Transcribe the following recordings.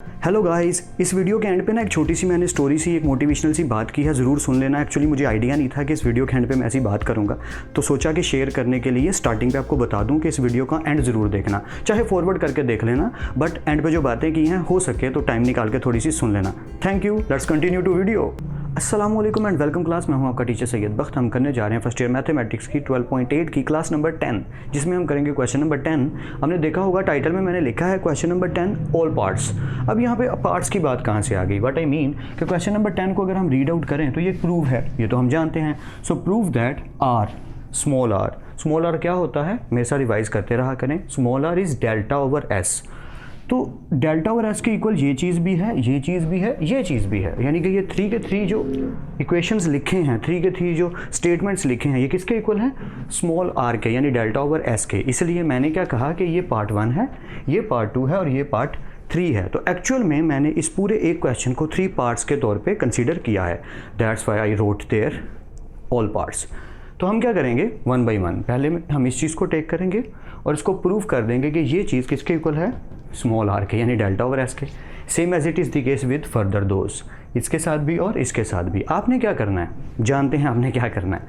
Hello guys, इस video के and पे ना एक छोटी सी मैंने स्टोरी सी एक मोटिवेशनल सी बात की है, ज़रूर सुन लेना। एक्चुअली मुझे आइडिया नहीं था कि इस वीडियो के एंड पे मैं ऐसी बात करूंगा, तो सोचा कि शेयर करने के लिए स्टार्टिंग पे आपको बता दूं कि इस वीडियो का एंड ज़रूर देखना, चाहे फॉरवर्ड करके देख लेना, बट एंड पे जो बातें की हैं हो सके तो टाइम निकाल के थोड़ी सी सुन लेना। Thank you. Let's continue to video. अस्सलाम वालेकुम एंड वेलकम क्लास। मैं हूं आपका टीचर सैयद बख्त। हम करने जा रहे हैं फर्स्ट ईयर मैथमेटिक्स की 12.8 की क्लास नंबर 10, जिसमें हम करेंगे क्वेश्चन नंबर 10। हमने देखा होगा टाइटल में मैंने लिखा है क्वेश्चन नंबर 10 ऑल पार्ट्स। अब यहाँ पे पार्ट्स की बात कहाँ से आ गई? व्हाट आई मीन कि क्वेश्चन नंबर 10 को अगर हम रीड आउट करें तो ये प्रूव है, ये तो हम जानते हैं। So prove that r, small r क्या होता है? मेरे साथ रिवाइज करते रहा करें। Small r is delta over s. तो डेल्टा ओवर एस के इक्वल ये चीज़ भी है, ये चीज़ भी है, ये चीज़ भी है, यानी कि ये 3 के 3 जो इक्वेशंस लिखे हैं, 3 के 3 जो स्टेटमेंट्स लिखे हैं, ये किसके इक्वल हैं? स्मॉल आर के, यानी डेल्टा ओवर एस के। इसलिए मैंने क्या कहा कि ये पार्ट 1 है, ये पार्ट 2 है और ये पार्ट 3 है। तो एक्चुअल में मैंने इस पूरे एक क्वेश्चन को 3 पार्ट्स के तौर पे कंसीडर किया है। That's why I wrote there all parts. तो हम क्या करेंगे? 1 बाई 1 पहले हम इस चीज़ को टेक करेंगे और इसको प्रूव कर देंगे कि ये चीज़ किसके इक्वल है? स्मॉल आर के, यानी डेल्टा ओवर एस के। Same as it is the case with further those, इसके साथ भी और इसके साथ भी। आपने क्या करना है? जानते हैं आपने क्या करना है।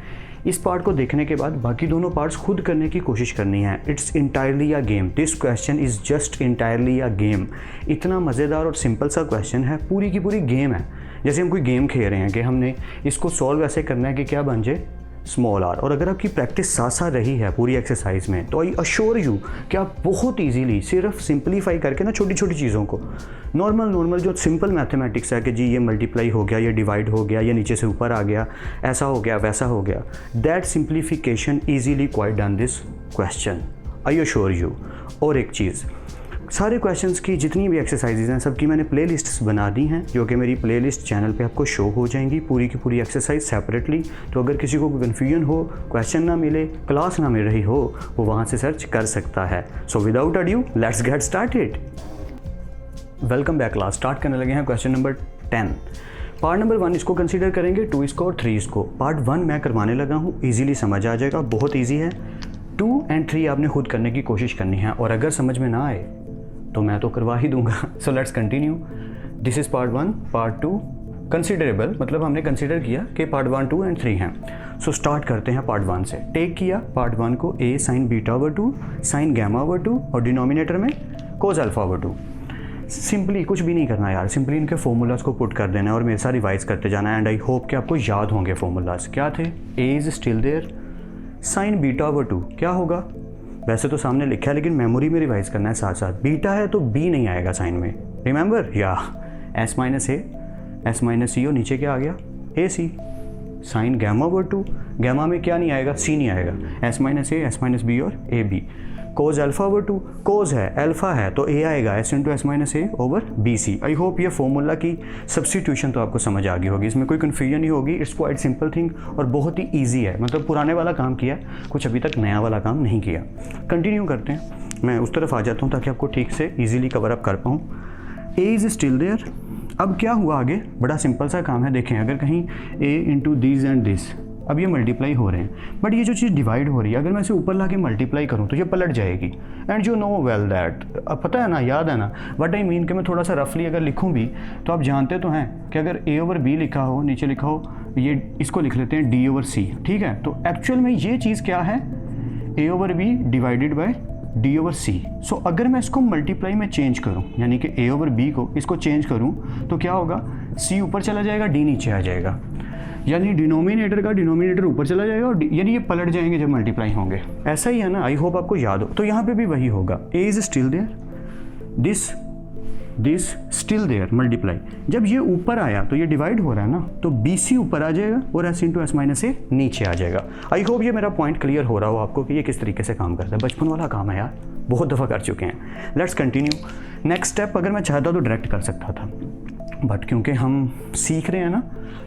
इस पार्ट को देखने के बाद बाकी दोनों पार्ट्स खुद करने की कोशिश करनी है। It's entirely a game. This question is just entirely a game. इतना मज़ेदार और सिंपल सा क्वेश्चन है, पूरी की पूरी गेम है। जैसे हम कोई गेम खेल रहे हैं कि हमने इसको सॉल्व ऐसे करना है कि क्या बन जाए? Small r. और अगर आपकी प्रैक्टिस साथ साथ रही है पूरी एक्सरसाइज में, तो आई अश्योर यू कि आप बहुत इजीली सिर्फ सिंपलीफाई करके ना छोटी छोटी चीज़ों को, नॉर्मल जो सिंपल मैथमेटिक्स है कि जी ये मल्टीप्लाई हो गया, ये डिवाइड हो गया, ये नीचे से ऊपर आ गया, ऐसा हो गया, वैसा हो गया, that simplification easily quite done this question, I assure you. और एक चीज़, सारे क्वेश्चंस की जितनी भी एक्सरसाइजेज हैं सबकी मैंने प्लेलिस्ट्स बना दी हैं, जो कि मेरी प्लेलिस्ट चैनल पे आपको शो हो जाएंगी, पूरी की पूरी एक्सरसाइज सेपरेटली। तो अगर किसी को कोई कन्फ्यूजन हो, क्वेश्चन ना मिले, क्लास ना मिल रही हो, वो वहाँ से सर्च कर सकता है। So without adieu let's get started. Welcome back class. Start करने लगे हैं क्वेश्चन नंबर 10। पार्ट नंबर 1 इसको कंसीडर करेंगे, 2 इसको और 3 इसको। पार्ट 1 मैं करवाने लगा हूँ, ईजिली समझ आ जाएगा, बहुत ईजी है। 2 एंड 3 आपने खुद करने की कोशिश करनी है, और अगर समझ में ना आए तो मैं तो करवा ही दूंगा। सो let's continue. This is part 1। Part 2 considerable, मतलब हमने कंसिडर किया कि पार्ट 1, 2 एंड 3 हैं। सो स्टार्ट करते हैं पार्ट 1 से। टेक किया पार्ट 1 को, a sine beta over 2 sine gamma over 2 और डिनोमिनेटर में कोस अल्फा ओवर 2। सिंपली कुछ भी नहीं करना यार, सिंपली इनके फॉर्मूलाज को पुट कर देना है और मेरे साथ रिवाइज करते जाना है। एंड आई होप कि आपको याद होंगे फॉर्मूलाज। क्या थे? a is still there, sine beta over 2 क्या होगा? वैसे तो सामने लिखा है, लेकिन मेमोरी में रिवाइज करना है साथ साथ। बीटा है तो बी नहीं आएगा साइन में, रिमेंबर? या एस माइनस सी, और नीचे क्या आ गया? ए सी। साइन गैमा ओवर 2, गैमा में क्या नहीं आएगा? सी नहीं आएगा। एस माइनस बी और a b. Cos alpha over 2, cos है, अल्फा है तो ए आएगा, S into S minus a over B c. I hope ये फॉर्मूला की सब्सटीट्यूशन तो आपको समझ आ गई होगी, इसमें कोई कन्फ्यूजन नहीं होगी। इट्स क्वाइट सिंपल थिंग और बहुत ही ईजी है, मतलब पुराने वाला काम किया है, कुछ अभी तक नया वाला काम नहीं किया। कंटिन्यू करते हैं, मैं उस तरफ आ जाता हूँ ताकि आपको ठीक से ईजिली कवर अप कर पाऊँ। A is still there. अब क्या हुआ आगे? बड़ा सिंपल सा काम है। देखें, अगर कहीं ए इंटू दिस एंड दिस, अब ये मल्टीप्लाई हो रहे हैं, बट ये जो चीज़ डिवाइड हो रही है, अगर मैं इसे ऊपर ला के मल्टीप्लाई करूँ तो ये पलट जाएगी। And you no well that, अब पता है ना, याद है ना व्हाट आई मीन, कि मैं थोड़ा सा रफली अगर लिखूँ भी तो आप जानते तो हैं कि अगर a ओवर b लिखा हो, नीचे लिखा हो, ये इसको लिख लेते हैं d ओवर c, ठीक है? तो एक्चुअल में ये चीज़ क्या है? a over b divided by d over c। सो अगर मैं इसको मल्टीप्लाई में चेंज करूँ, यानी कि a ओवर b को इसको चेंज करूँ, तो क्या होगा? c ऊपर चला जाएगा, d नीचे आ जाएगा, यानी डिनोमिनेटर का डिनोमिनेटर ऊपर चला जाएगा और यानी ये पलट जाएंगे जब मल्टीप्लाई होंगे। ऐसा ही है ना, आई होप आपको याद हो। तो यहाँ पे भी वही होगा, a is still there, this still there, multiply. जब ये ऊपर आया तो ये डिवाइड हो रहा है ना, तो BC ऊपर आ जाएगा और S इंटू एस माइनस ए नीचे आ जाएगा। आई होप ये मेरा पॉइंट क्लियर हो रहा हो आपको कि ये किस तरीके से काम करता है। बचपन वाला काम है यार, बहुत दफ़ा कर चुके हैं। Let's continue. नेक्स्ट स्टेप अगर मैं चाहता तो डायरेक्ट कर सकता था, बट क्योंकि हम सीख रहे हैं ना,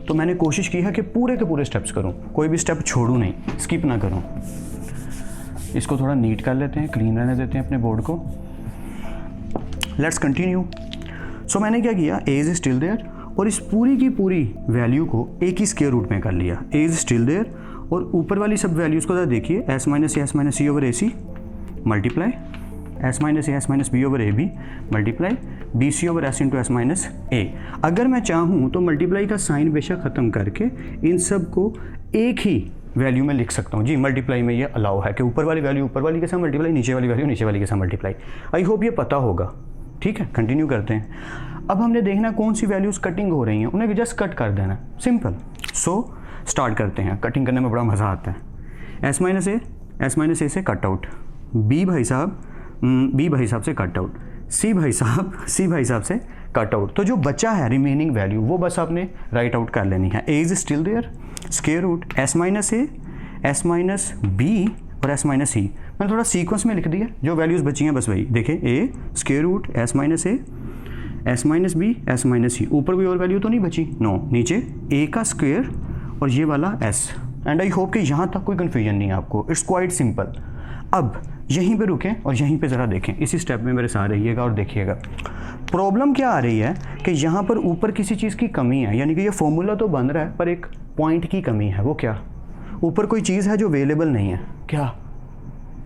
तो मैंने कोशिश की है कि पूरे के पूरे स्टेप्स करूं, कोई भी स्टेप छोड़ूं नहीं, स्किप ना करूं। इसको थोड़ा नीट कर लेते हैं, क्लीन रहने देते हैं अपने बोर्ड को। Let's continue. सो मैंने क्या किया? a इज स्टिल देयर, और इस पूरी की पूरी वैल्यू को a की स्क्वायर रूट में कर लिया। a इज स्टिल देयर, और ऊपर वाली सब वैल्यूज़ को देखिए, s minus C over AC multiply S minus B over A B multiply B C over S into S minus A. अगर मैं चाहूँ तो मल्टीप्लाई का साइन बेशक ख़त्म करके इन सब को एक ही वैल्यू में लिख सकता हूँ जी। मल्टीप्लाई में ये अलाउ है कि ऊपर वाली वैल्यू ऊपर वाली के साथ मल्टीप्लाई, नीचे वाली वैल्यू नीचे वाली के साथ मल्टीप्लाई। आई होप ये पता होगा। ठीक है, कंटिन्यू करते हैं। अब हमने देखना कौन सी वैल्यूज़ कटिंग हो रही हैं, उन्हें जस्ट कट कर देना, सिंपल। सो स्टार्ट करते हैं। कटिंग करने में बड़ा मज़ा आता है। एस माइनस ए से कट आउट, बी भाई साहब से कट आउट, सी भाई साहब से कट आउट। तो जो बचा है रिमेनिंग वैल्यू वो बस आपने राइट आउट कर लेनी है। A is still there, square root S minus A, S minus B और एस माइनस सी। मैंने थोड़ा सीक्वेंस में लिख दिया, जो वैल्यूज़ बची हैं बस वही देखें। A square root S minus A, S minus B, S minus सी। ऊपर कोई और वैल्यू तो नहीं बची, नो। नीचे ए का स्क्वायर और ये वाला एस। एंड आई होप कि यहाँ तक कोई कन्फ्यूजन नहीं है आपको। It's quite simple. अब यहीं पे रुकें और यहीं पे ज़रा देखें, इसी स्टेप में मेरे साथ रहिएगा और देखिएगा प्रॉब्लम क्या आ रही है कि यहाँ पर ऊपर किसी चीज़ की कमी है, यानी कि ये फॉर्मूला तो बन रहा है पर एक पॉइंट की कमी है। वो क्या? ऊपर कोई चीज़ है जो अवेलेबल नहीं है। क्या?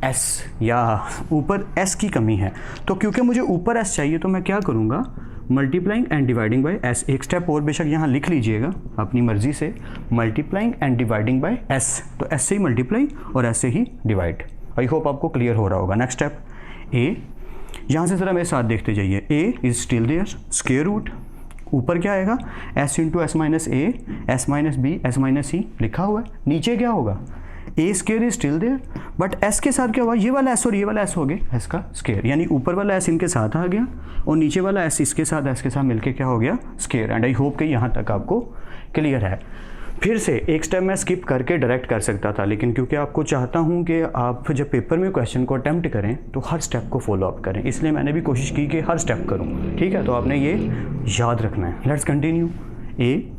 एस, या ऊपर एस की कमी है। तो क्योंकि मुझे ऊपर एस चाहिए तो मैं क्या करूँगा, multiplying and dividing by S. एक स्टेप और बेशक यहाँ लिख लीजिएगा अपनी मर्जी से, multiplying and dividing by S. तो एस से ही मल्टीप्लाई और एस से ही डिवाइड। आई होप आपको क्लियर हो रहा होगा। नेक्स्ट स्टेप ए, यहाँ से ज़रा मेरे साथ देखते जाइए। A is still there, square root ऊपर क्या आएगा, एस इंटू एस माइनस ए, S minus B, S minus C लिखा हुआ है। नीचे क्या होगा, A square is still there, but S के साथ क्या हुआ, ये वाला एस और ये वाला एस हो गया एस का स्क्वायर, यानी ऊपर वाला एस इनके साथ आ गया और नीचे वाला एस इसके साथ एस के साथ मिलके क्या हो गया, स्क्वायर। एंड आई होप कि यहाँ तक आपको क्लियर है। फिर से एक स्टेप मैं स्किप करके डायरेक्ट कर सकता था, लेकिन क्योंकि आपको चाहता हूँ कि आप जब पेपर में क्वेश्चन को अटैम्प्ट करें तो हर स्टेप को फॉलो अप करें, इसलिए मैंने भी कोशिश की कि हर स्टेप करूँ। ठीक है, तो आपने ये याद रखना है। Let's continue. ए,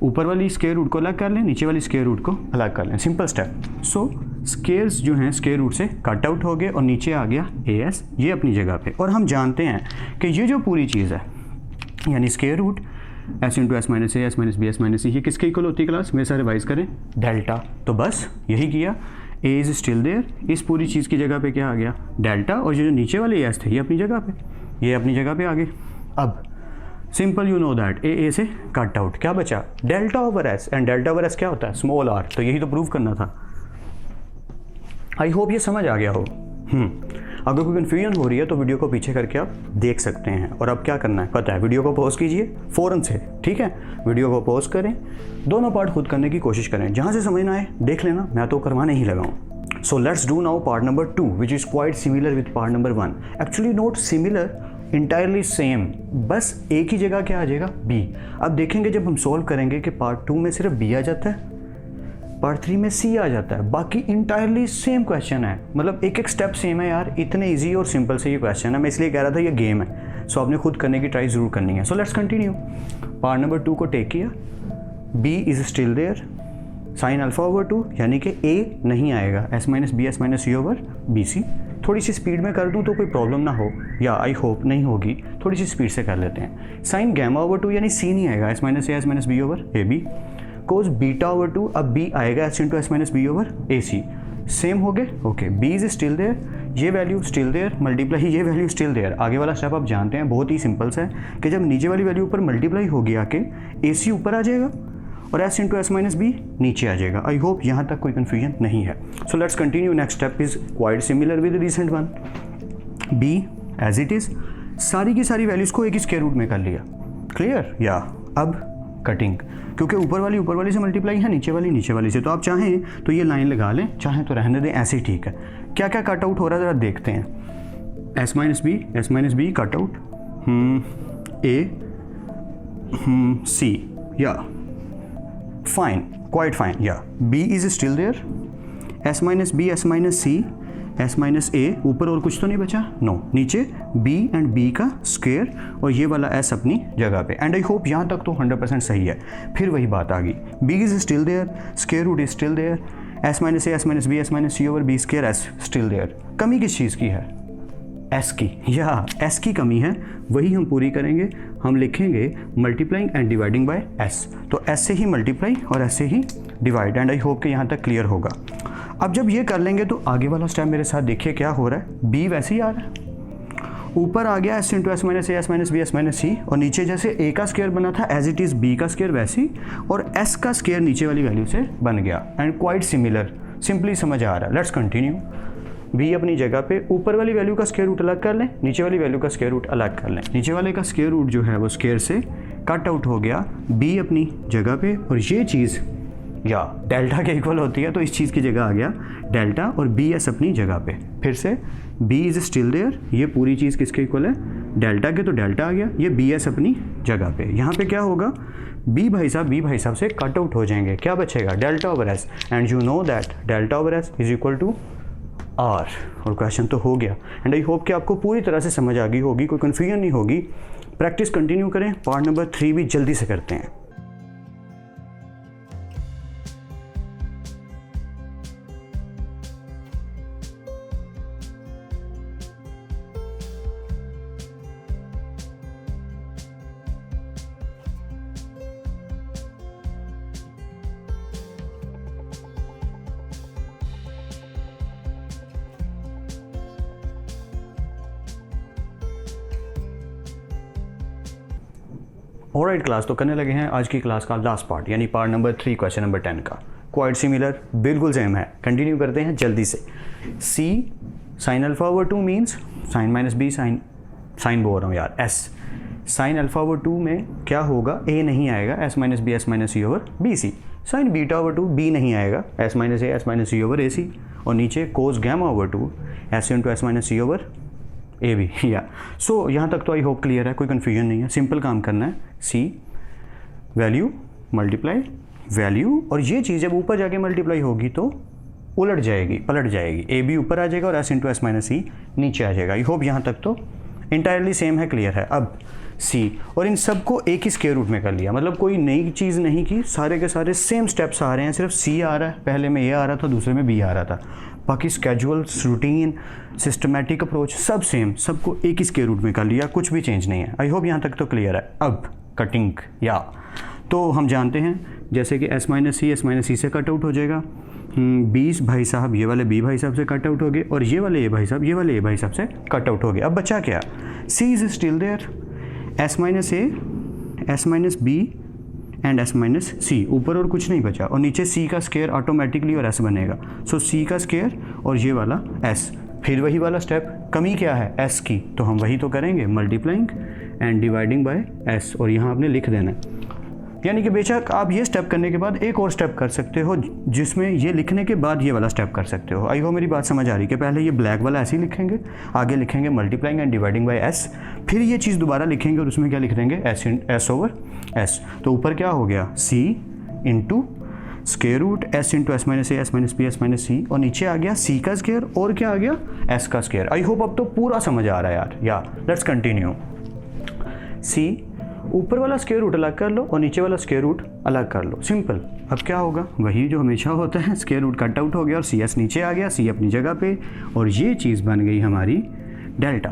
ऊपर वाली स्क्वायर रूट को अलग कर लें, नीचे वाली स्क्वायर रूट को अलग कर लें, सिंपल स्टेप। सो स्क्वायर्स जो हैं स्क्वायर रूट से कट आउट हो गए और नीचे आ गया ए एस, ये अपनी जगह पे। और हम जानते हैं कि ये जो पूरी चीज़ है यानी square root S into S minus ए, S minus B, S minus C, ये किसके इक्वल होती है क्लास? मेरे साथ रिवाइज करें, डेल्टा। तो बस यही किया, ए इज स्टिल देयर, इस पूरी चीज़ की जगह पे क्या आ गया, डेल्टा। और ये जो नीचे वाले एस थे ये अपनी जगह पे, ये अपनी जगह पे आ गए। अब सिंपल यू नो दैट ए से कट आउट, क्या बचा, delta over s. And delta over S क्या होता है, स्मॉल आर। तो यही तो प्रूव करना था। आई होप ये समझ आ गया हो। अगर कोई कन्फ्यूजन हो रही है तो वीडियो को पीछे करके आप देख सकते हैं। और अब क्या करना है पता है, वीडियो को पॉज कीजिए फ़ौरन से। ठीक है, वीडियो को पॉज करें, दोनों पार्ट खुद करने की कोशिश करें, जहाँ से समझ ना आए देख लेना, मैं तो करवाने ही लगा हूँ। So let's do now part number 2 which is quite similar with part number 1। Actually not similar, entirely same, बस एक ही जगह क्या आ जाएगा, बी। अब देखेंगे जब हम सॉल्व करेंगे कि पार्ट 2 में सिर्फ बी आ जाता है, पार्ट 3 में सी आ जाता है, बाकी इंटायरली सेम क्वेश्चन है। मतलब एक एक स्टेप सेम है यार, इतने इजी और सिंपल से ये क्वेश्चन है। मैं इसलिए कह रहा था ये गेम है, सो आपने खुद करने की ट्राई ज़रूर करनी है। So let's continue. Part number 2 को टेक किया, B is still there, sine alpha over 2, यानी कि ए नहीं आएगा, S minus B, S minus सी ओवर बी सी। थोड़ी सी स्पीड में कर दूं तो कोई प्रॉब्लम ना हो, या आई होप नहीं होगी, थोड़ी सी स्पीड से कर लेते हैं। साइन गैमा ओवर 2 यानी सी नहीं आएगा, एस माइनस ए, एस माइनस बी ओवर ए बी। कोस बीटा ओवर 2, अब बी आएगा S into S minus B over a c. Same हो गए, okay. B is still there, ये वैल्यू स्टिल देयर, मल्टीप्लाई ये value still there. आगे वाला step आप जानते हैं, बहुत ही सिंपल सा है कि जब नीचे वाली वैल्यू ऊपर मल्टीप्लाई होगी आके, ए सी ऊपर आ जाएगा और s into S minus b नीचे आ जाएगा। आई होप यहाँ तक कोई कन्फ्यूजन नहीं है। So let's continue. Next step is quite similar with recent one. B as it is, सारी की सारी वैल्यूज़ को एक ही स्क्वायर रूट में कर लिया, क्लियर। या अब कटिंग, क्योंकि ऊपर वाली से मल्टीप्लाई है, नीचे वाली से, तो आप चाहें तो ये लाइन लगा लें, चाहें तो रहने दें, ऐसे ही ठीक है। क्या क्या कट आउट हो रहा है ज़रा देखते हैं। S minus b cut out, a c, yeah fine, quite fine. Yeah b is still there, s minus B, S minus c, s minus a, ऊपर और कुछ तो नहीं बचा, नो। नीचे बी एंड बी का स्क्वायर और ये वाला एस अपनी जगह पे। एंड आई होप यहाँ तक तो 100% सही है। फिर वही बात आ गई, b is still there, square root is still there, s minus A, S minus B, S minus C over b square, s still there. कमी किस चीज़ की है, एस की, या एस की कमी है, वही हम पूरी करेंगे। हम लिखेंगे multiplying and dividing by S. तो एस से ही मल्टीप्लाई और एस से ही डिवाइड। एंड आई होप कि यहाँ तक क्लियर होगा। अब जब ये कर लेंगे तो आगे वाला स्टेप मेरे साथ देखिए क्या हो रहा है। बी वैसे ही आ रहा है, ऊपर आ गया s into S minus A S minus B S minus c, और नीचे जैसे ए का स्क्वायर बना था एज इट इज़ बी का स्क्वायर वैसी, और एस का स्क्वायर नीचे वाली वैल्यू से बन गया एंड क्वाइट सिमिलर, सिंपली समझ आ रहा है। Let's continue. बी अपनी जगह पे, ऊपर वाली वैल्यू का स्क्वायर रूट अलग कर लें, नीचे वाली वैल्यू का स्क्वायर रूट अलग कर लें। नीचे वाले का स्क्वायर रूट जो है वो स्क्वायर से कट आउट हो गया, बी अपनी जगह पे, और ये चीज़ या डेल्टा के इक्वल होती है तो इस चीज़ की जगह आ गया डेल्टा, और बी एस अपनी जगह पे। फिर से बी इज़ स्टिल देयर, ये पूरी चीज़ किसके इक्वल है, डेल्टा के, तो डेल्टा आ गया, ये बी एस अपनी जगह पे। यहाँ पे क्या होगा, बी भाई साहब से कट आउट हो जाएंगे, क्या बचेगा, delta over s, and you know that delta over s is equal to r. और क्वेश्चन तो हो गया, एंड आई होप कि आपको पूरी तरह से समझ आ गई होगी, कोई कन्फ्यूजन नहीं होगी। प्रैक्टिस कंटिन्यू करें, पार्ट नंबर 3 भी जल्दी से करते हैं। ऑलराइट क्लास, तो करने लगे हैं आज की क्लास का लास्ट पार्ट, यानी पार्ट नंबर 3 क्वेश्चन नंबर 10 का। क्वाइट सिमिलर, बिल्कुल सेम है, कंटिन्यू करते हैं जल्दी से। C sine alpha over 2 means sine minus b, sine बोल रहा हूँ यार, एस साइन अल्फा ओवर 2 में क्या होगा, ए नहीं आएगा, एस माइनस सी over B c. Sine beta over 2 b नहीं आएगा, S minus C over a c, और नीचे cos gamma over 2 s into S minus सी ओवर ए बी। या सो यहाँ तक तो आई होप क्लियर है, कोई कन्फ्यूजन नहीं है, सिंपल काम करना है। सी वैल्यू मल्टीप्लाई वैल्यू, और ये चीज़ जब ऊपर जाके मल्टीप्लाई होगी तो उलट जाएगी, पलट जाएगी, ए बी ऊपर आ जाएगा और एस इंटू एस माइनस सी नीचे आ जाएगा। आई होप यहाँ तक तो इंटायरली सेम है, क्लियर है। अब सी, और इन सब को एक ही स्क्वायर रूट में कर लिया, मतलब कोई नई चीज़ नहीं की, सारे के सारे सेम स्टेप्स आ रहे हैं, सिर्फ सी आ रहा है, पहले में ए आ रहा था, दूसरे में बी आ रहा था, बाकी स्केजुअल, रूटीन, सिस्टमैटिक अप्रोच सब सेम, सबको एक ही स्क्वायर रूट में कर लिया, कुछ भी चेंज नहीं है। आई होप यहाँ तक तो क्लियर है। अब कटिंग, या तो हम जानते हैं जैसे कि एस माइनस सी से कट आउट हो जाएगा, 20 भाई साहब ये वाले बी भाई साहब से कट आउट हो गए, और ये वाले ए भाई साहब से कट आउट हो गए। अब बचा क्या, c is still there, s minus A, S minus b and s minus सी, ऊपर और कुछ नहीं बचा, और नीचे सी का स्क्वायर ऑटोमेटिकली और एस बनेगा। सो सी का स्क्वायर और ये वाला एस, फिर वही वाला स्टेप, कमी क्या है एस की, तो हम वही तो करेंगे, multiplying and dividing by S, और यहाँ आपने लिख देना है। यानी कि बेशक आप ये स्टेप करने के बाद एक और स्टेप कर सकते हो, जिसमें ये लिखने के बाद ये वाला स्टेप कर सकते हो। आई होप मेरी बात समझ आ रही है कि पहले ये ब्लैक वाला ऐसे ही लिखेंगे, आगे लिखेंगे multiplying and dividing by S, फिर ये चीज़ दोबारा लिखेंगे और उसमें क्या लिख देंगे, एस ओवर एस। तो ऊपर क्या हो गया, c into square root S into S minus A S minus B S minus c, और नीचे आ गया सी का स्क्वायर और क्या आ गया, एस का स्क्वायर। आई होप अब तो पूरा समझ आ रहा है यार। या लेट्स कंटिन्यू। सी ऊपर वाला स्क्वायर रूट अलग कर लो और नीचे वाला स्क्वायर रूट अलग कर लो, सिंपल। अब क्या होगा, वही जो हमेशा होता है, स्क्वायर रूट कट आउट हो गया और सी एस नीचे आ गया, सी अपनी जगह पे, और ये चीज़ बन गई हमारी डेल्टा।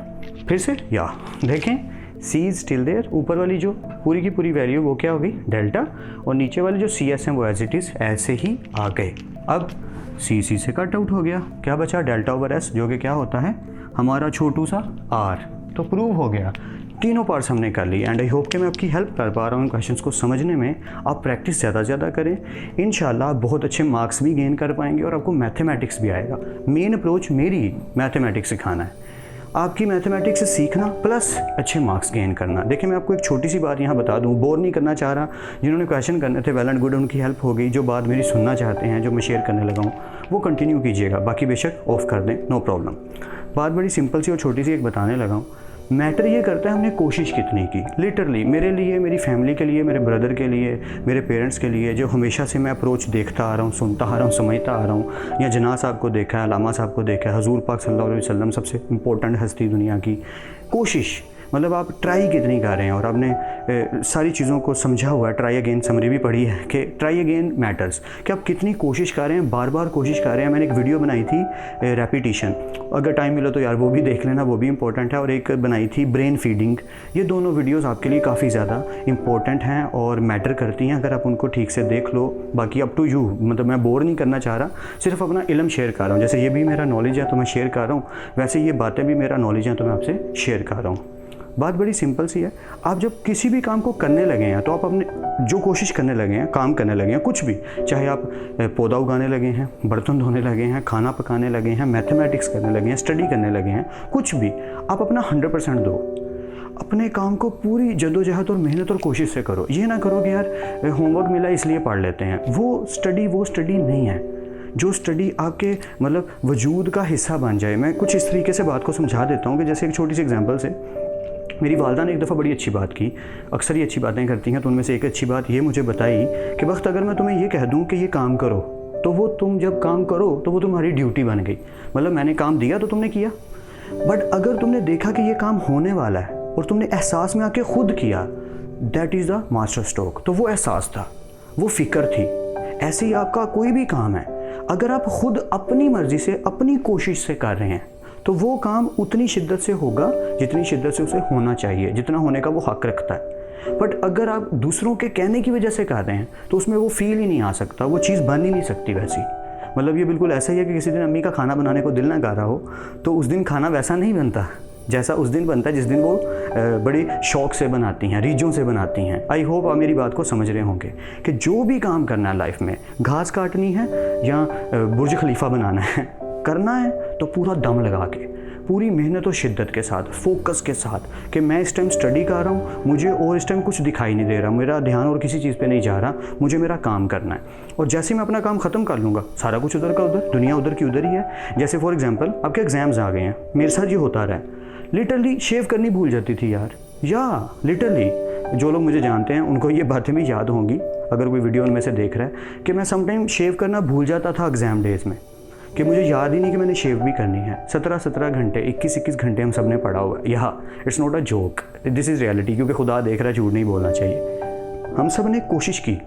फिर से या देखें, सी इज स्टिल देयर, ऊपर वाली जो पूरी की पूरी वैल्यू वो क्या होगी, डेल्टा, और नीचे वाले जो सी एस हैं वो एज इट इज़ ऐसे ही आ गए। अब सी से कट आउट हो गया, क्या बचा, डेल्टा ओवर एस, जो कि क्या होता है हमारा छोटू सा आर। तो प्रूव हो गया, तीनों पार्ट्स हमने कर ली, एंड आई होप कि मैं आपकी हेल्प कर पा रहा हूँ इन क्वेश्चंस को समझने में। आप प्रैक्टिस ज़्यादा से ज़्यादा करें, इंशाल्लाह आप बहुत अच्छे मार्क्स भी गेन कर पाएंगे और आपको मैथमेटिक्स भी आएगा। मेन अप्रोच मेरी मैथमेटिक्स सिखाना है, आपकी मैथमेटिक्स सीखना प्लस अच्छे मार्क्स गेन करना। देखिए मैं आपको एक छोटी सी बात यहाँ बता दूँ, बोर नहीं करना चाह रहा, जिन्होंने क्वेश्चन करने थे वेल एंड गुड, उनकी हेल्प हो गई। जो बात मेरी सुनना चाहते हैं, जो मैं शेयर करने लगा हूँ, वो कंटिन्यू कीजिएगा, बाकी बेशक ऑफ कर दें, नो प्रॉब्लम। बात बड़ी सिंपल सी और छोटी सी एक बताने लगा हूँ। मैटर ये करता है हमने कोशिश कितनी की, लिटरली मेरे लिए, मेरी फैमिली के लिए, मेरे ब्रदर के लिए, मेरे पेरेंट्स के लिए, जो हमेशा से मैं अप्रोच देखता आ रहा हूँ, सुनता आ रहा हूँ, समझता आ रहा हूँ, या जना साहब को देखा है, अलामा साहब को देखा है, हजूर पाक सल्लल्लाहु अलैहि वसल्लम सबसे इम्पोर्टेंट हस्ती दुनिया की। कोशिश मतलब आप ट्राई कितनी कर रहे हैं और आपने सारी चीज़ों को समझा हुआ है। ट्राई अगेन समरी भी पढ़ी है कि ट्राई अगेन मैटर्स, कि आप कितनी कोशिश कर रहे हैं, बार बार कोशिश कर रहे हैं। मैंने एक वीडियो बनाई थी रेपिटिशन, अगर टाइम मिला तो यार वो भी देख लेना, वो भी इंपॉर्टेंट है। और एक बनाई थी ब्रेन फीडिंग। ये दोनों वीडियोस आपके लिए काफ़ी ज़्यादा इंपॉर्टेंट हैं और मैटर करती हैं अगर आप उनको ठीक से देख लो। बाकी अप टू यू, मतलब मैं बोर नहीं करना चाह रहा, सिर्फ अपना इल्म शेयर कर रहा हूँ। जैसे ये भी मेरा नॉलेज है तो मैं शेयर कर रहा हूँ, वैसे ये बातें भी मेरा नॉलेज है तो मैं आपसे शेयर कर रहा हूँ। बात बड़ी सिंपल सी है। आप जब किसी भी काम को करने लगे हैं तो आप अपने जो कोशिश करने लगे हैं, काम करने लगे हैं, कुछ भी, चाहे आप पौधा उगाने लगे हैं, बर्तन धोने लगे हैं, खाना पकाने लगे हैं, मैथमेटिक्स करने लगे हैं, स्टडी करने लगे हैं, कुछ भी, आप अपना 100% दो। अपने काम को पूरी जद्दोजहद और मेहनत और कोशिश से करो। ये ना करो कि यार होमवर्क मिला इसलिए पढ़ लेते हैं। वो स्टडी नहीं है जो स्टडी आपके मतलब वजूद का हिस्सा बन जाए। मैं कुछ इस तरीके से बात को समझा देता हूँ कि जैसे एक छोटी सी एग्जांपल से, मेरी वालदा ने एक दफ़ा बड़ी अच्छी बात की, अक्सर ही अच्छी बातें करती हैं, तो उनमें से एक अच्छी बात ये मुझे बताई कि वक्त अगर मैं तुम्हें ये कह दूँ कि ये काम करो, तो वो तुम जब काम करो तो वो तुम्हारी ड्यूटी बन गई। मतलब मैंने काम दिया तो तुमने किया, बट अगर तुमने देखा कि ये काम होने वाला है और तुमने एहसास में आके खुद किया, that is the master stroke. तो वो एहसास था, वो फ़िक्र थी। ऐसे ही आपका कोई भी काम है, अगर आप खुद अपनी मर्ज़ी से, अपनी कोशिश से कर रहे हैं तो वो काम उतनी शिद्दत से होगा जितनी शिद्दत से उसे होना चाहिए, जितना होने का वो हक रखता है। बट अगर आप दूसरों के कहने की वजह से कर रहे हैं तो उसमें वो फील ही नहीं आ सकता, वो चीज़ बन ही नहीं सकती वैसी। मतलब ये बिल्कुल ऐसा ही है कि किसी दिन अम्मी का खाना बनाने को दिल ना कर रहा हो तो उस दिन खाना वैसा नहीं बनता जैसा उस दिन बनता है जिस दिन वो बड़ी शौक से बनाती हैं, रीझों से बनाती हैं। आई होप आप मेरी बात को समझ रहे होंगे कि जो भी काम करना है लाइफ में, घास काटनी है या बुर्ज खलीफा बनाना है, करना है तो पूरा दम लगा के, पूरी मेहनत और शिद्दत के साथ, फोकस के साथ कि मैं इस टाइम स्टडी कर रहा हूँ, मुझे और इस टाइम कुछ दिखाई नहीं दे रहा, मेरा ध्यान और किसी चीज़ पे नहीं जा रहा, मुझे मेरा काम करना है। और जैसे मैं अपना काम ख़त्म कर लूँगा, सारा कुछ उधर का उधर, दुनिया उधर की उधर ही है। जैसे फॉर एग्जांपल आपके एग्ज़ाम्स आ गए हैं, मेरे साथ ये होता रहा है, लिटरली शेव करनी भूल जाती थी यार, या लिटरली जो लोग मुझे जानते हैं उनको ये बातें भी याद होंगी, अगर कोई वीडियो उनमें से देख रहा है, कि मैं समटाइम शेव करना भूल जाता था एग्ज़ाम डेज़ में, कि मुझे याद ही नहीं कि मैंने शेव भी करनी है। 17 घंटे, 21 घंटे हम सब ने पढ़ा हुआ है। यह it's not a joke, this is reality, क्योंकि खुदा देख रहा है, झूठ नहीं बोलना चाहिए। हम सब ने कोशिश की,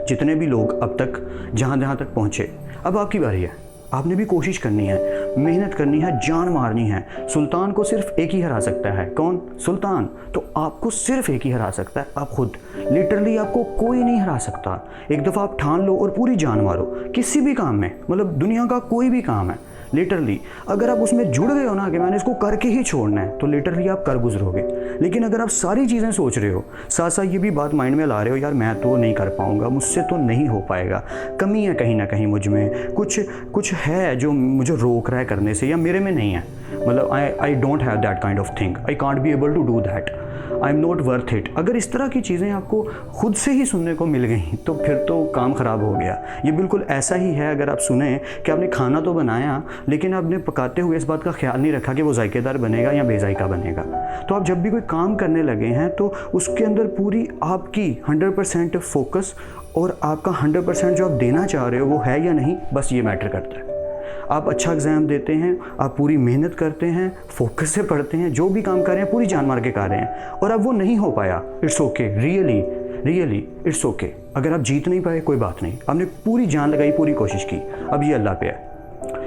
जितने भी लोग अब तक जहाँ तक पहुँचे, अब आपकी बारी है, आपने भी कोशिश करनी है, मेहनत करनी है, जान मारनी है। सुल्तान को सिर्फ एक ही हरा सकता है, कौन? सुल्तान। तो आपको सिर्फ एक ही हरा सकता है, आप खुद। लिटरली आपको कोई नहीं हरा सकता। एक दफ़ा आप ठान लो और पूरी जान मारो किसी भी काम में, मतलब दुनिया का कोई भी काम है, लिटरली अगर आप उसमें जुड़ गए हो ना कि मैंने इसको करके ही छोड़ना है, तो लिटरली आप कर गुजरोगे। लेकिन अगर आप सारी चीज़ें सोच रहे हो, साथ साथ ये भी बात माइंड में ला रहे हो, यार मैं तो नहीं कर पाऊँगा, मुझसे तो नहीं हो पाएगा, कमी है कहीं ना कहीं मुझ में, कुछ है जो मुझे रोक रहा है करने से, या मेरे में नहीं है, मतलब I don't have that kind of thing, I can't be able to do that, I am not worth it. अगर इस तरह की चीज़ें आपको खुद से ही सुनने को मिल गई तो फिर तो काम ख़राब हो गया। ये बिल्कुल ऐसा ही है अगर आप सुने कि आपने खाना तो बनाया लेकिन आपने पकाते हुए इस बात का ख्याल नहीं रखा कि वो जायकेदार बनेगा या बेजायका बनेगा। तो आप जब भी कोई काम करने लगे हैं तो उसके अंदर पूरी आपकी 100% फोकस और आपका 100% जो आप देना चाह रहे हो वो है या नहीं, बस ये मैटर करता है। आप अच्छा एग्ज़ाम देते हैं, आप पूरी मेहनत करते हैं, फोकस से पढ़ते हैं, जो भी काम कर रहे हैं पूरी जान मार के कर रहे हैं, और अब वो नहीं हो पाया, it's okay, really it's okay. अगर आप जीत नहीं पाए कोई बात नहीं, आपने पूरी जान लगाई, पूरी कोशिश की, अब ये अल्लाह पे है।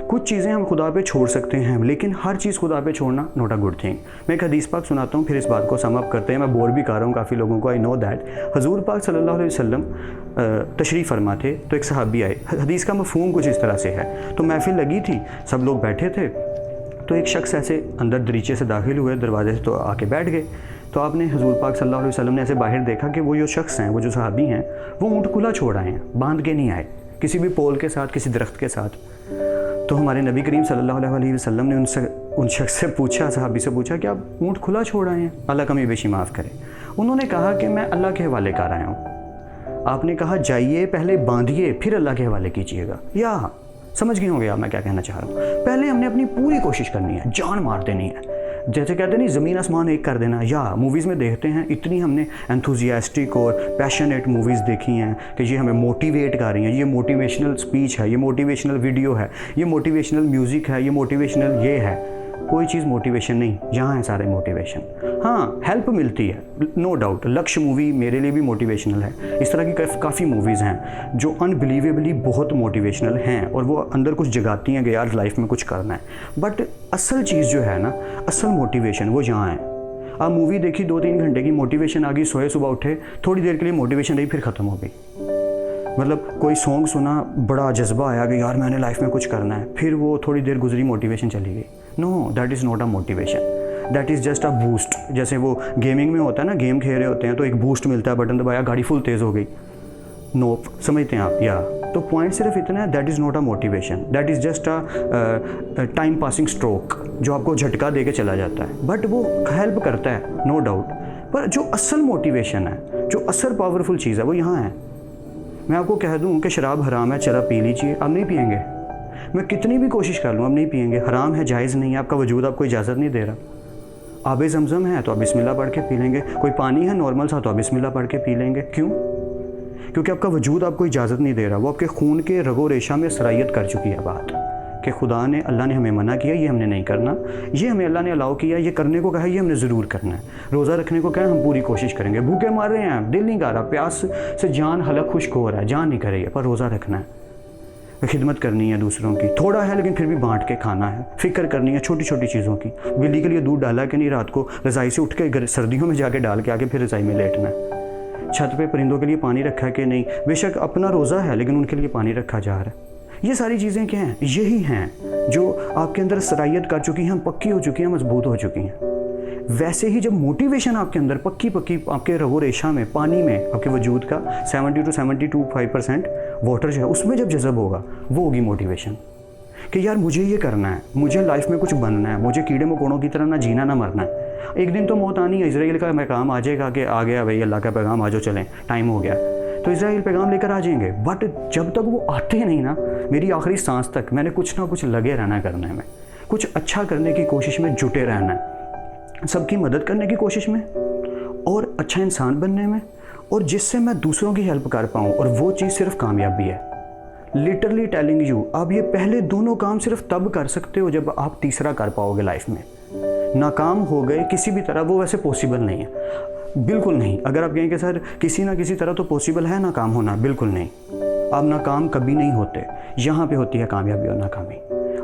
कुछ चीज़ें हम खुदा पे छोड़ सकते हैं, लेकिन हर चीज़ खुदा पे छोड़ना नॉट अ गुड थिंग। मैं एक हदीस पाक सुनाता हूँ, फिर इस बात को सम अप करते हैं। मैं बोर भी कर रहा हूँ काफ़ी लोगों को, आई नो दैट। हजूर पाक सल्लल्लाहु अलैहि वसल्लम तशरीफ़ फरमा थे, तो एक सहाबी आए। हदीस का मफ़हूम कुछ इस तरह से है, तो महफिल लगी थी, सब लोग बैठे थे, तो एक शख्स ऐसे अंदर दरीचे से दाखिल हुए, दरवाजे से, तो आके बैठ गए। तो आपने हजूर पाक सल्लल्लाहु अलैहि वसल्लम ने ऐसे बाहर देखा कि वो जो शख्स हैं, वो जो सहाबी हैं, वो ऊँट खुला छोड़ आए हैं, बांध के नहीं आए किसी भी पोल के साथ, किसी दरख्त के साथ। तो हमारे नबी करीम सल्लल्लाहु अलैहि वसल्लम ने उन शख्स से पूछा, सहाबी से पूछा कि आप ऊँट खुला छोड़ आए हैं, अल्लाह कमी बेशी माफ़ करे। उन्होंने कहा कि मैं अल्लाह के हवाले कर आया हूँ। आपने कहा जाइए पहले बांधिए फिर अल्लाह के हवाले कीजिएगा। या समझ गए होंगे आप मैं क्या कहना चाह रहा हूँ। पहले हमने अपनी पूरी कोशिश करनी है, जान मार देनी है, जैसे कहते नहीं ज़मीन आसमान एक कर देना। या मूवीज़ में देखते हैं, इतनी हमने एंथुजियास्टिक और पैशनेट मूवीज़ देखी हैं कि ये हमें मोटिवेट कर रही हैं, ये मोटिवेशनल स्पीच है, ये मोटिवेशनल वीडियो है, ये मोटिवेशनल म्यूज़िक है, ये मोटिवेशनल ये है। कोई चीज़ मोटिवेशन नहीं, यहाँ है सारे मोटिवेशन। हाँ, हेल्प मिलती है, नो डाउट। लक्ष्य मूवी मेरे लिए भी मोटिवेशनल है। इस तरह की काफ़ी मूवीज़ हैं जो अनबिलीवेबली बहुत मोटिवेशनल हैं और वो अंदर कुछ जगाती हैं कि यार लाइफ में कुछ करना है। बट असल चीज़ जो है ना, असल मोटिवेशन वो यहाँ है। आप मूवी देखी 2-3 घंटे की, मोटिवेशन आ गई, सोए सुबह उठे, थोड़ी देर के लिए मोटिवेशन रही, फिर ख़त्म हो गई। मतलब कोई सॉन्ग सुना, बड़ा जज्बा आया कि यार मैंने लाइफ में कुछ करना है, फिर वो थोड़ी देर गुजरी, मोटिवेशन चली गई। No, that is not a motivation, that is just a boost. जैसे वो गेमिंग में होता है ना, गेम खेल रहे होते हैं तो एक बूस्ट मिलता है, बटन दबाया, गाड़ी फुल तेज़ हो गई। नोप, समझते हैं आप? या तो पॉइंट सिर्फ इतना है, that is not a motivation, that is just a time passing stroke जो आपको झटका दे के चला जाता है। बट वो हेल्प करता है, नो डाउट। पर जो असल मोटिवेशन है, जो असल पावरफुल चीज़ है, वो यहाँ है। मैं आपको कह दूं कि शराब हराम है, चला पी लीजिए, अब नहीं पियेंगे। मैं कितनी भी कोशिश कर लूँ, अब नहीं पियेंगे। हराम है, जायज़ नहीं है, आपका वजूद आपको इजाज़त नहीं दे रहा। आबे ज़मज़म है तो आप बिस्मिल्लाह पढ़ के पी लेंगे। कोई पानी है नॉर्मल सा तो आप बिस्मिल्लाह पढ़ के पी लेंगे। क्यों? क्योंकि आपका वजूद आपको इजाज़त नहीं दे रहा। वो आपके खून के रगो रेशा में सरायत कर चुकी है बात कि खुदा ने, अल्लाह ने हमें मना किया, ये हमने नहीं करना। ये हमें अल्लाह ने अलाउ किया, ये करने को कहा, ये हमने ज़रूर करना है। रोज़ा रखने को कहा, हम पूरी कोशिश करेंगे। भूखे मार रहे हैं, दिल नहीं कर रहा, प्यास से जान हलक खुश्क हो रहा है, जान नहीं कर रही है, पर रोज़ा रखना है। खिदमत करनी है दूसरों की, थोड़ा है लेकिन फिर भी बांट के खाना है। फ़िक्र करनी है छोटी छोटी चीज़ों की। बिल्ली के लिए दूध डाला कि नहीं, रात को रज़ाई से उठ के सर्दियों में जाके डाल के आके फिर रज़ाई में लेटना है। छत पे परिंदों के लिए पानी रखा है कि नहीं, बेशक अपना रोज़ा है लेकिन उनके लिए पानी रखा जा रहा है। ये सारी चीज़ें क्या हैं? यही हैं जो आपके अंदर सरायत कर चुकी हैं, पक्की हो चुकी हैं, मजबूत हो चुकी हैं। वैसे ही जब मोटिवेशन आपके अंदर पक्की आपके रगो रेशा में, पानी में, आपके वजूद का 70 to 72% वाटर जो है उसमें जब जज़ब होगा, वो होगी मोटिवेशन कि यार मुझे ये करना है, मुझे लाइफ में कुछ बनना है, मुझे कीड़े मकोड़ों की तरह ना जीना ना मरना है। एक दिन तो मौत आनी है। इजराइल का पैगाम आ जाएगा कि आ गया भाई, अल्लाह का पैगाम, आ जाओ चलें, टाइम हो गया, तो इजराइल पैगाम लेकर आ जाएंगे। बट जब तक वो आते नहीं ना, मेरी आखिरी सांस तक मैंने कुछ ना कुछ लगे रहना करने में, कुछ अच्छा करने की कोशिश में जुटे रहना है, सबकी मदद करने की कोशिश में और अच्छा इंसान बनने में, और जिससे मैं दूसरों की हेल्प कर पाऊँ, और वो चीज़ सिर्फ कामयाबी है। लिटरली टेलिंग यू, आप ये पहले दोनों काम सिर्फ तब कर सकते हो जब आप तीसरा कर पाओगे लाइफ में। नाकाम हो गए किसी भी तरह, वो वैसे पॉसिबल नहीं है, बिल्कुल नहीं। अगर आप कहें कि सर किसी ना किसी तरह तो पॉसिबल है नाकाम होना, बिल्कुल नहीं। आप नाकाम कभी नहीं होते, यहाँ पे होती है कामयाबी और नाकामी।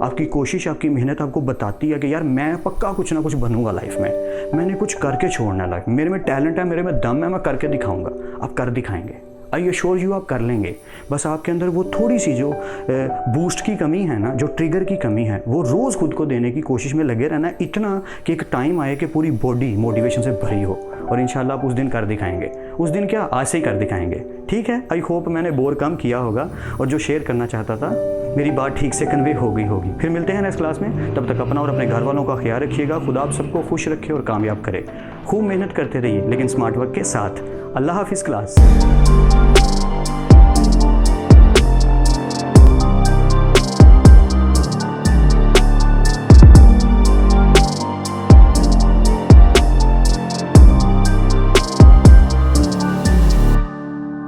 आपकी कोशिश, आपकी मेहनत आपको बताती है कि यार मैं पक्का कुछ ना कुछ बनूंगा लाइफ में, मैंने कुछ करके छोड़ना है लाइफ में, मेरे में टैलेंट है, मेरे में दम है, मैं करके दिखाऊंगा। आप कर दिखाएंगे, आई एश्योर यू, आप कर लेंगे। बस आपके अंदर वो थोड़ी सी जो बूस्ट की कमी है ना, जो ट्रिगर की कमी है, वो रोज़ खुद को देने की कोशिश में लगे रहना, इतना कि एक टाइम आए कि पूरी बॉडी मोटिवेशन से भरी हो, और इंशाल्लाह आप उस दिन कर दिखाएंगे। उस दिन क्या, आज से ही कर दिखाएंगे। ठीक है, आई होप मैंने बोर कम किया होगा, और जो शेयर करना चाहता था मेरी बात ठीक से कन्वे हो गई होगी। फिर मिलते हैं नेक्स्ट क्लास में, तब तक अपना और अपने घर वालों का ख्याल रखिएगा। खुदा आप सबको खुश रखे और कामयाब करे। खूब मेहनत करते रहिए लेकिन स्मार्ट वर्क के साथ। अल्लाह हाफिज़ क्लास।